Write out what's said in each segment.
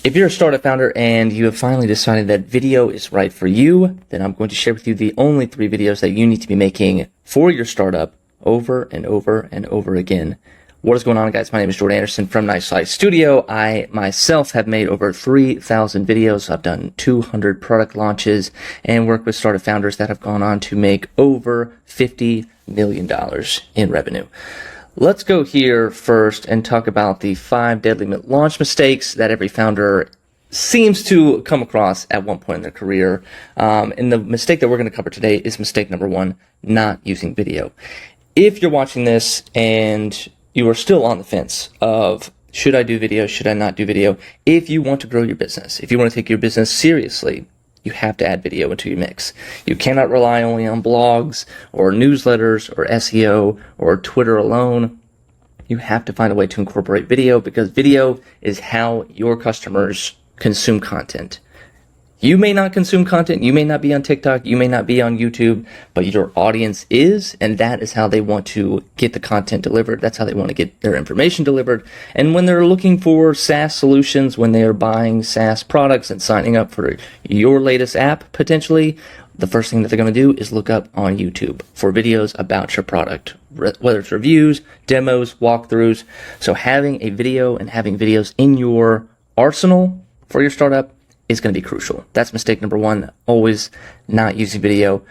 If you're a startup founder and you have finally decided that video is right for you, then I'm going to share with you the only 3 videos that you need to be making for your startup over and over and over again. What is going on, guys? My name is Jordan Anderson from Nice Light Studio. I myself have made over 3,000 videos. I've done 200 product launches and worked with startup founders that have gone on to make over $50 million in revenue. Let's go here first and talk about the 5 deadly launch mistakes that every founder seems to come across at one point in their career. And the mistake that we're going to cover today is mistake number 1, not using video. If you're watching this and you are still on the fence of should I do video, should I not do video, if you want to grow your business, if you want to take your business seriously, you have to add video into your mix. You cannot rely only on blogs or newsletters or SEO or Twitter alone. You have to find a way to incorporate video because video is how your customers consume content. You may not consume content, you may not be on TikTok, you may not be on YouTube, but your audience is, and that is how they want to get the content delivered. That's how they want to get their information delivered. And when they're looking for SaaS solutions, when they are buying SaaS products and signing up for your latest app, potentially, the first thing that they're going to do is look up on YouTube for videos about your product, whether it's reviews, demos, walkthroughs. So having a video and having videos in your arsenal for your startup is going to be crucial. That's mistake number 1, always not using video.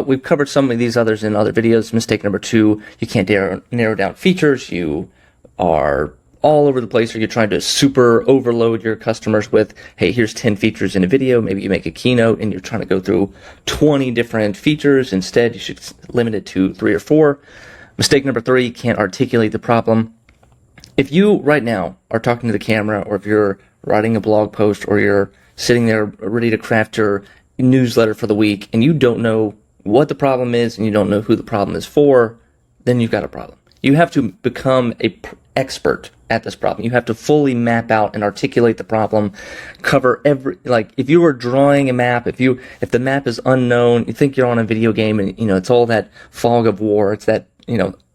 We've covered some of these others in other videos. Mistake number 2, you can't narrow down features. You are all over the place, or you're trying to super overload your customers with, hey, here's 10 features in a video. Maybe you make a keynote and you're trying to go through 20 different features. Instead, you should limit it to 3 or 4. Mistake number 3, can't articulate the problem. If you right now are talking to the camera, or if you're writing a blog post, or you're sitting there ready to craft your newsletter for the week, and you don't know what the problem is and you don't know who the problem is for, then you've got a problem. You have to become an expert at this problem. You have to fully map out and articulate the problem, cover if you were drawing a map, if the map is unknown, you think you're on a video game and, it's all that fog of war. It's that,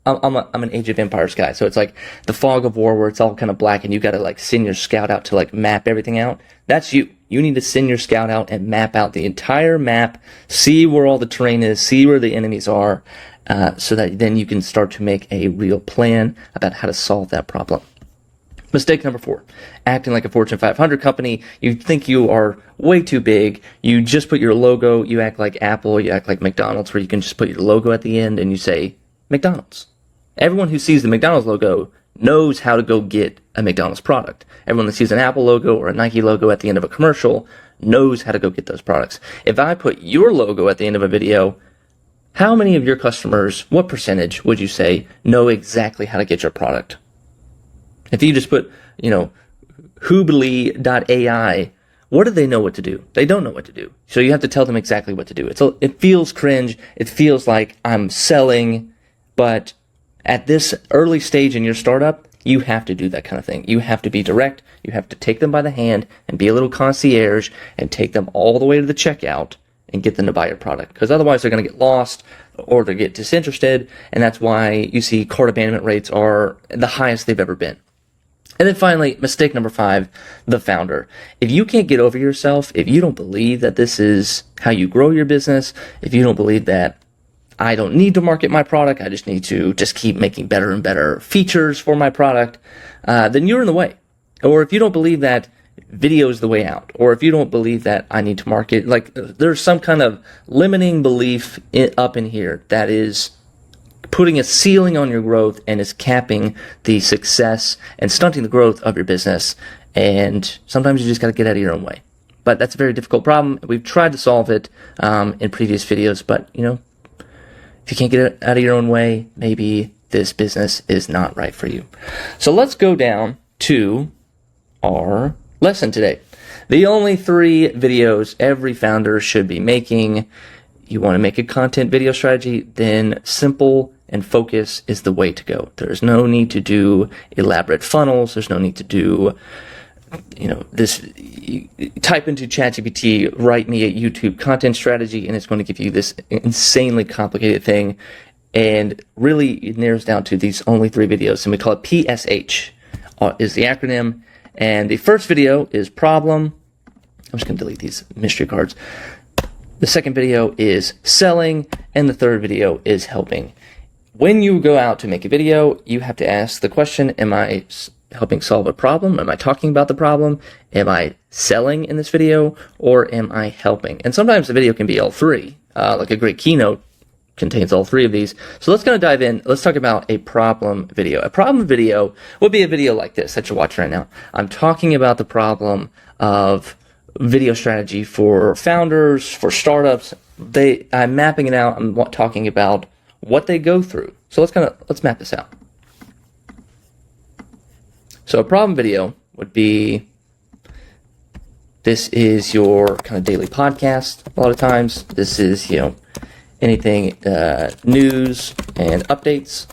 I'm an Age of Empires guy, so it's like the fog of war where it's all kind of black and you got to send your scout out to map everything out. That's you. You need to send your scout out and map out the entire map, see where all the terrain is, see where the enemies are, so that then you can start to make a real plan about how to solve that problem. Mistake number 4, acting like a Fortune 500 company. You think you are way too big. You just put your logo, you act like Apple, you act like McDonald's, where you can just put your logo at the end and you say McDonald's. Everyone who sees the McDonald's logo knows how to go get a McDonald's product. Everyone that sees an Apple logo or a Nike logo at the end of a commercial knows how to go get those products. If I put your logo at the end of a video, how many of your customers, what percentage would you say, know exactly how to get your product? If you just put, Hoobly.ai, what do they know what to do? They don't know what to do. So you have to tell them exactly what to do. It feels cringe. It feels like I'm selling, but at this early stage in your startup, you have to do that kind of thing. You have to be direct. You have to take them by the hand and be a little concierge and take them all the way to the checkout and get them to buy your product. Because otherwise they're going to get lost or they get disinterested. And that's why you see cart abandonment rates are the highest they've ever been. And then finally, mistake number 5, the founder. If you can't get over yourself, if you don't believe that this is how you grow your business, if you don't believe that I don't need to market my product, I just need to just keep making better and better features for my product, then you're in the way. Or if you don't believe that video is the way out, or if you don't believe that I need to market, there's some kind of limiting belief up in here that is putting a ceiling on your growth and is capping the success and stunting the growth of your business. And sometimes you just got to get out of your own way. But that's a very difficult problem. We've tried to solve it in previous videos, but if you can't get it out of your own way, maybe this business is not right for you. So let's go down to our lesson today. The only 3 videos every founder should be making. You want to make a content video strategy, then simple and focus is the way to go. There's no need to do elaborate funnels. There's no need to do this, you type into ChatGPT, write me a YouTube content strategy, and it's going to give you this insanely complicated thing. And really, it narrows down to these only 3 videos, and we call it PSH, is the acronym. And the first video is problem. I'm just going to delete these mystery cards. The second video is selling, and the third video is helping. When you go out to make a video, you have to ask the question, am I helping solve a problem? Am I talking about the problem? Am I selling in this video? Or am I helping? And sometimes the video can be all three. Like a great keynote contains all three of these. So let's kind of dive in. Let's talk about a problem video. A problem video would be a video like this that you're watching right now. I'm talking about the problem of video strategy for founders, for startups. I'm mapping it out. I'm talking about what they go through. So let's map this out. So a problem video would be, this is your kind of daily podcast. A lot of times this is, anything, news and updates.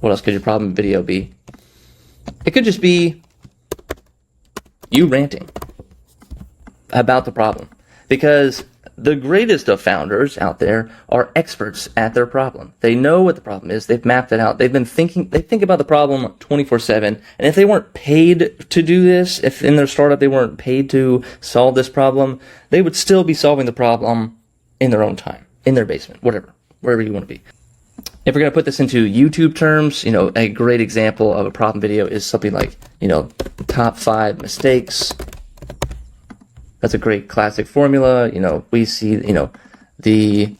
What else could your problem video be? It could just be you ranting about the problem, because the greatest of founders out there are experts at their problem. They know what the problem is. They've mapped it out. They think about the problem 24/7. And if they weren't paid to do this, if in their startup they weren't paid to solve this problem, they would still be solving the problem in their own time, in their basement, wherever you want to be. If we're going to put this into YouTube terms, a great example of a problem video is something like, top 5 mistakes. That's a great classic formula. We see, the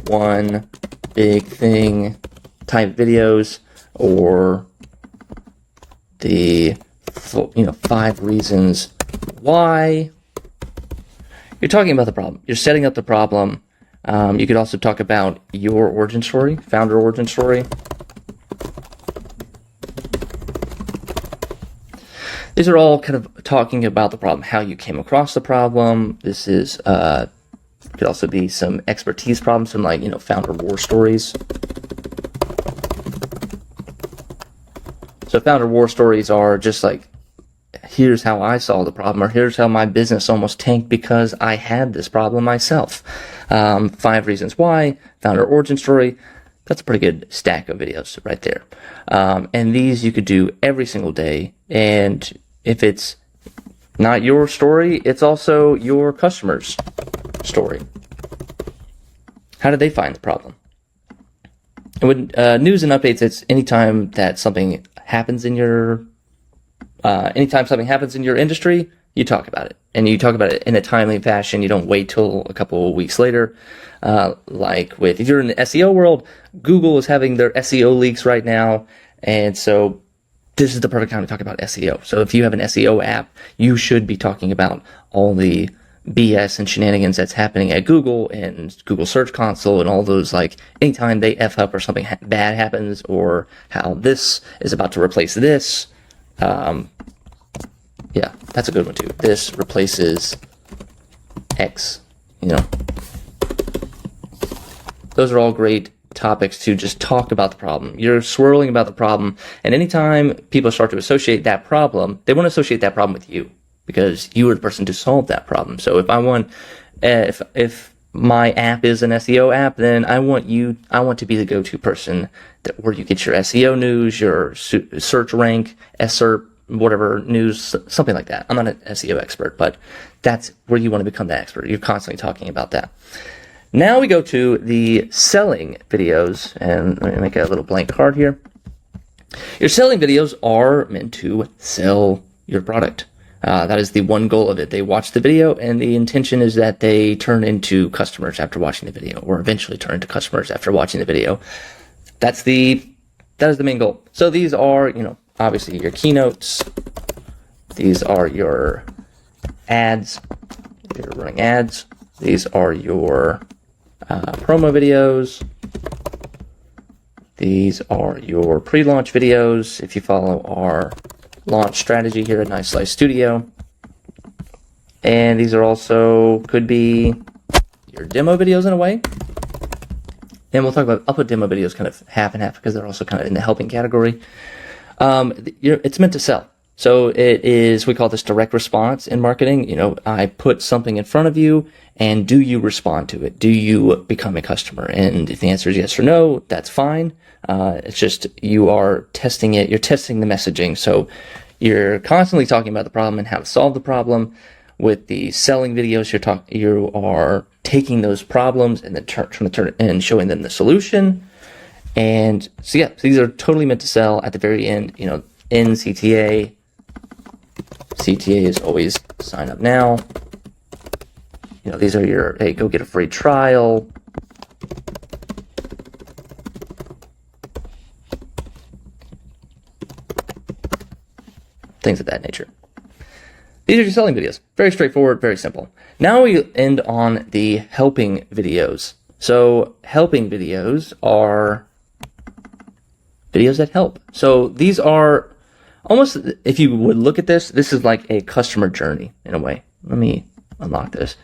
one big thing type videos, or the, 5 reasons why. You're talking about the problem. You're setting up the problem. You could also talk about your origin story, founder origin story. These are all kind of talking about the problem, how you came across the problem. This is, could also be some expertise problems, some founder war stories. So founder war stories are just like, here's how I solved the problem, or here's how my business almost tanked because I had this problem myself. 5 reasons why, founder origin story. That's a pretty good stack of videos right there. And these you could do every single day. And if it's not your story, it's also your customer's story. How did they find the problem? And with news and updates, it's anytime that something happens in your industry, you talk about it. And you talk about it in a timely fashion. You don't wait till a couple of weeks later. If you're in the SEO world, Google is having their SEO leaks right now. And so this is the perfect time to talk about SEO. So if you have an SEO app, you should be talking about all the BS and shenanigans that's happening at Google and Google Search Console and all those, anytime they F up or something bad happens, or how this is about to replace this. Yeah, that's a good one too. This replaces X, Those are all great topics to just talk about the problem. You're swirling about the problem, and anytime people start to associate that problem, they want to associate that problem with you, because you are the person to solve that problem. So if my app is an SEO app, then I want to be the go-to person where you get your SEO news, your search rank, SERP, whatever news, something like that. I'm not an SEO expert, but that's where you want to become the expert. You're constantly talking about that. Now we go to the selling videos, and let me make a little blank card here. Your selling videos are meant to sell your product. That is the one goal of it. They watch the video, and the intention is that they turn into customers after watching the video, or eventually turn into customers after watching the video. That is the main goal. So these are, obviously your keynotes. These are your ads. If you're running ads. These are your promo videos. These are your pre-launch videos. If you follow our launch strategy here at Nice Slice Studio. And these are also, could be your demo videos in a way. And we'll talk about, I'll put demo videos kind of half and half because they're also kind of in the helping category. It's meant to sell. So it is, we call this direct response in marketing. I put something in front of you, and do you respond to it? Do you become a customer? And if the answer is yes or no, that's fine. It's just, you are testing it. You're testing the messaging. So you're constantly talking about the problem and how to solve the problem. With the selling videos, you are taking those problems and then trying to turn it and showing them the solution. And so yeah, these are totally meant to sell. At the very end, in CTA is always sign up now. These are your, hey, go get a free trial. Things of that nature. These are your selling videos. Very straightforward, very simple. Now we end on the helping videos. So helping videos are videos that help. So these are almost, if you would look at this is like a customer journey in a way. Let me unlock this.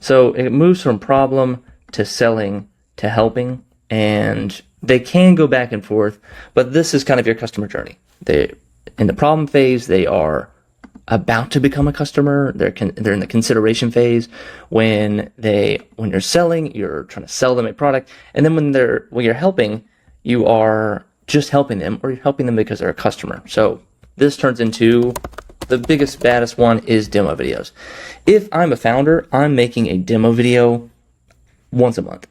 So it moves from problem to selling to helping, and they can go back and forth, but this is kind of your customer journey. In the problem phase, they are about to become a customer. They're in the consideration phase. When you're selling, you're trying to sell them a product, and then when you're helping, you are just helping them, or you're helping them because they're a customer. So this turns into the biggest, baddest one is demo videos. If I'm a founder, I'm making a demo video once a month.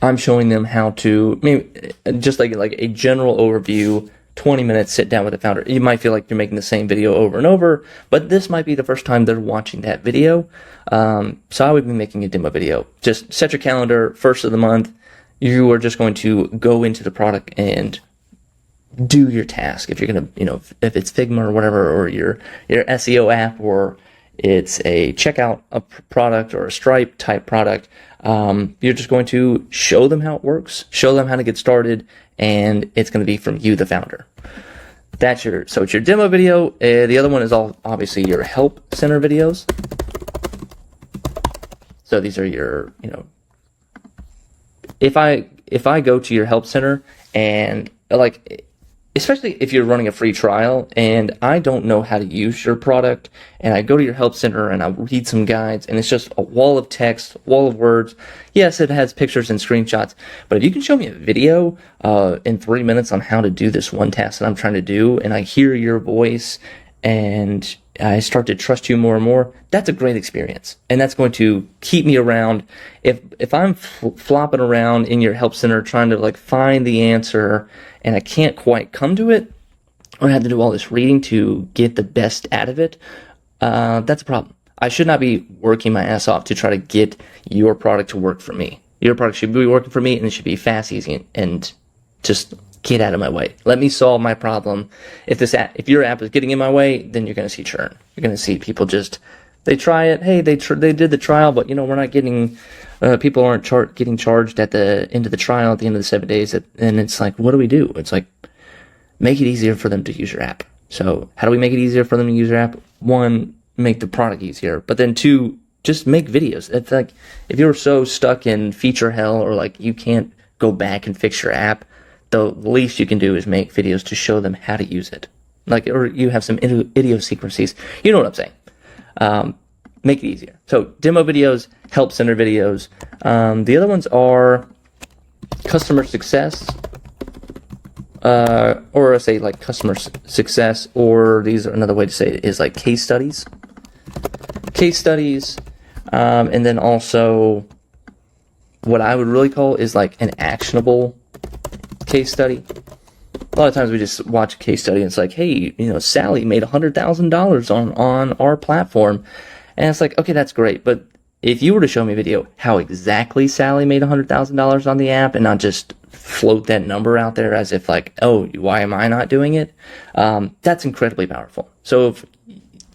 I'm showing them how to, maybe just like a general overview. 20 minutes, sit down with the founder. You might feel like you're making the same video over and over, but this might be the first time they're watching that video. So I would be making a demo video. Just set your calendar, first of the month. You are just going to go into the product and do your task. If you're going to, if it's Figma or whatever, or your SEO app, or it's a checkout product or a Stripe type product, you're just going to show them how it works, show them how to get started, and it's going to be from you, the founder. So it's your demo video. The other one is obviously your help center videos. So these are your, if I go to your help center and especially if you're running a free trial and I don't know how to use your product, and I go to your help center and I read some guides, and it's just a wall of text, wall of words. Yes, it has pictures and screenshots, but if you can show me a video in 3 minutes on how to do this one task that I'm trying to do, and I hear your voice and I start to trust you more and more, that's a great experience. And that's going to keep me around. If I'm flopping around in your help center trying to find the answer and I can't quite come to it, or I have to do all this reading to get the best out of it, that's a problem. I should not be working my ass off to try to get your product to work for me. Your product should be working for me, and it should be fast, easy, and just get out of my way. Let me solve my problem. If your app is getting in my way, then you're going to see churn. You're going to see people they try it. Hey, they did the trial, but we're not getting, people aren't getting charged at the end of the trial, at the end of the 7 days. And it's like, what do we do? It's like, make it easier for them to use your app. So how do we make it easier for them to use your app? One, make the product easier, but then two, just make videos. It's like, if you're so stuck in feature hell, or you can't go back and fix your app, the least you can do is make videos to show them how to use it. Or you have some idiosyncrasies. You know what I'm saying. Make it easier. So demo videos, help center videos. The other ones are customer success, or I say customer success, or these are another way to say it is case studies. Case studies, and then also what I would really call is an actionable case study. A lot of times we just watch a case study and it's hey, Sally made $100,000 on our platform, and it's okay, that's great, but if you were to show me a video how exactly Sally made $100,000 on the app, and not just float that number out there as if oh, why am I not doing it? That's incredibly powerful. So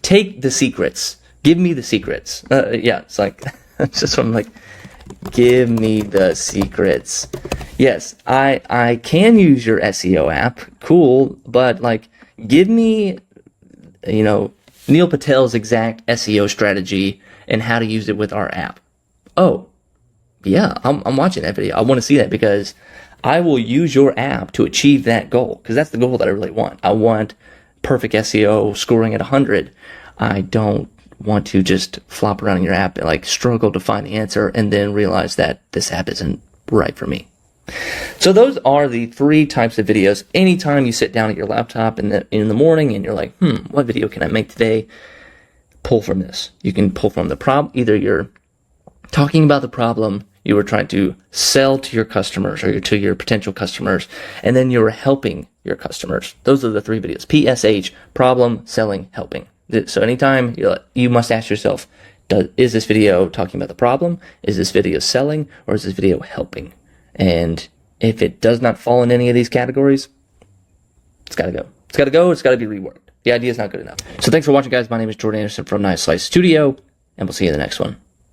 take the secrets, give me the secrets. Yeah, it's it's just what I'm give me the secrets. Yes, I can use your SEO app, cool, but give me, Neil Patel's exact SEO strategy and how to use it with our app. Oh, yeah, I'm watching that video. I want to see that, because I will use your app to achieve that goal, because that's the goal that I really want. I want perfect SEO, scoring at 100. I don't want to just flop around in your app and like struggle to find the answer and then realize that this app isn't right for me. So those are the 3 types of videos. Anytime you sit down at your laptop in the morning and you're like, what video can I make today? Pull from this. You can pull from the problem. Either you're talking about the problem you were trying to sell to your customers or to your potential customers, and then you're helping your customers. Those are the 3 videos. PSH, problem, selling, helping. So anytime you must ask yourself, is this video talking about the problem? Is this video selling? Or is this video helping? And if it does not fall in any of these categories, it's got to go. It's got to go. It's got to be reworked. The idea is not good enough. So thanks for watching, guys. My name is Jordan Anderson from Nice Slice Studio, and we'll see you in the next one.